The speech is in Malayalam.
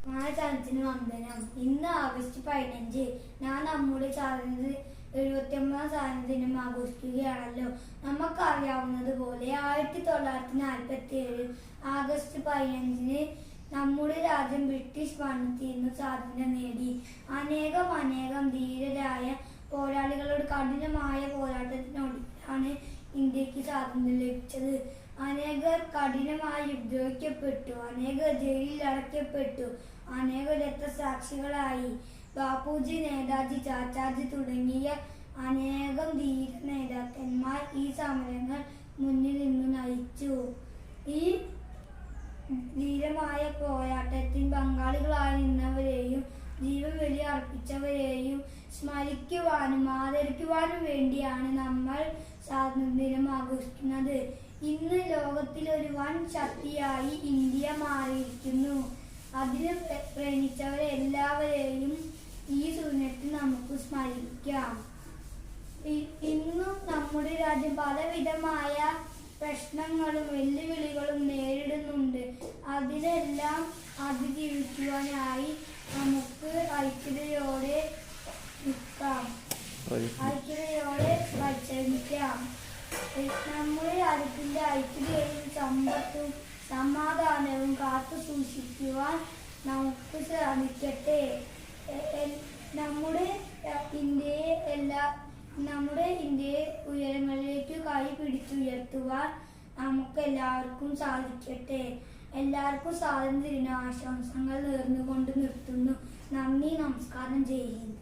മാനസാന്തത്തിന് വന്ദനം. ഇന്ന് ആഗസ്റ്റ് 15 ഞാൻ നമ്മുടെ സ്വാതന്ത്ര്യ 79ാം സ്വാതന്ത്ര്യദിനം ആഘോഷിക്കുകയാണല്ലോ. നമുക്കറിയാവുന്നതുപോലെ 1947 ആഗസ്റ്റ് 15 നമ്മുടെ രാജ്യം ബ്രിട്ടീഷ് ഭരണത്തിൽ നിന്ന് സ്വാതന്ത്ര്യം നേടി. അനേകം ധീരരായ പോരാളികളുടെ കഠിനമായ പോരാട്ടത്തിനൊടുവിലാണ് ഇന്ത്യക്ക് സ്വാതന്ത്ര്യം ലഭിച്ചത്. അനേകർ കഠിനമായി ഉപദ്രവിക്കപ്പെട്ടു, അനേകർ ജയിലിൽ അടയ്ക്കപ്പെട്ടു, അനേകം രക്തസാക്ഷികളായി. ബാപ്പുജി, നേതാജി, ചാച്ചാജി തുടങ്ങിയ അനേകം ധീര നേതാക്കന്മാർ ഈ സമരങ്ങൾ മുന്നിൽ നിന്ന് നയിച്ചു. ഈ ധീരമായ പോരാട്ടത്തിൽ പങ്കാളികളായി നിന്നവരെയും ജീവൻ ബലി അർപ്പിച്ചവരെയും സ്മരിക്കുവാനും ആദരിക്കുവാനും വേണ്ടിയാണ് നമ്മൾ സ്വാതന്ത്ര്യദിനം ആഘോഷിക്കുന്നത്. ഇന്ന് ലോകത്തിൽ ഒരു വൻ ശക്തിയായി ഇന്ത്യ മാറിയിരിക്കുന്നു. അതിന് പ്രയണിച്ചവരെ എല്ലാവരെയും ഈ സുദിനത്തിൽ നമുക്ക് സ്മരിക്കാം. ഇന്നും നമ്മുടെ രാജ്യം പലവിധമായ പ്രശ്നങ്ങളും വെല്ലുവിളികളും നേരിടുന്നുണ്ട്. അതിനെല്ലാം അതിജീവിക്കുവാനായി നമുക്ക് ഐക്യതയോടെ നിൽക്കാം, ഐക്യതയോടെ പരിശ്രമിക്കാം. നമ്മുടെ രാജ്യത്തിന്റെ ഐക്യതയും സമ്പത്തും സമാധാനവും കാത്തു സൂക്ഷിക്കുവാൻ നമുക്ക് സാധിക്കട്ടെ. നമ്മുടെ ഇന്ത്യയെ ഉയരങ്ങളിലേക്ക് കൈ പിടിച്ചുയർത്തുവാൻ നമുക്ക് എല്ലാവർക്കും സാധിക്കട്ടെ. എല്ലാവർക്കും സ്വാതന്ത്ര്യ ദിനാശംസകൾ നേർന്നുകൊണ്ട് നിർത്തുന്നു. നന്ദി, നമസ്കാരം, ജയ് ഹിന്ദ്.